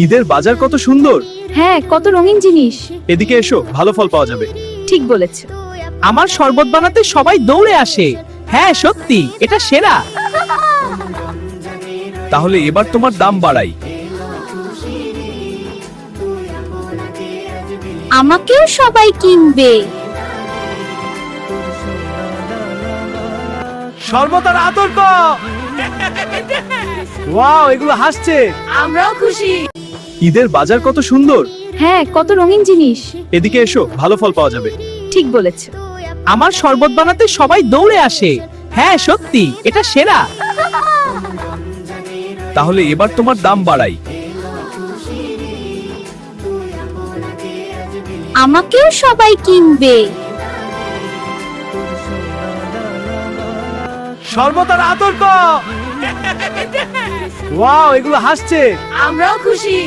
ঈদের বাজার কত সুন্দর। হ্যাঁ, কত রঙিন জিনিস। এদিকে এসো, ভালো ফল পাওয়া যাবে। ঠিক বলেছ। আমার শরবত বানাতে সবাই দৌড়ে আসে। হ্যাঁ সত্যি, এটা সেরা। তাহলে এবার তোমার দাম বাড়াই। আমাকেও সবাই কিনবে। শরবত আর আতর কর। ওয়াও, এগুলো হাসছে। আমরাও খুশি। ঈদের বাজার কত সুন্দর। হ্যাঁ, কত রঙিন জিনিস। এদিকে এসো, ভালো ফল পাওয়া যাবে। ঠিক বলেছ। আমার শরবত বানাতে সবাই দৌড়ে আসে। হ্যাঁ সত্যি, এটা সেরা। তাহলে এবার তোমার দাম বাড়াই। আমাকেও সবাই কিনবে। শরবত আর আতর কর। ওয়াও, এগুলো হাসছে। আমরাও খুশি।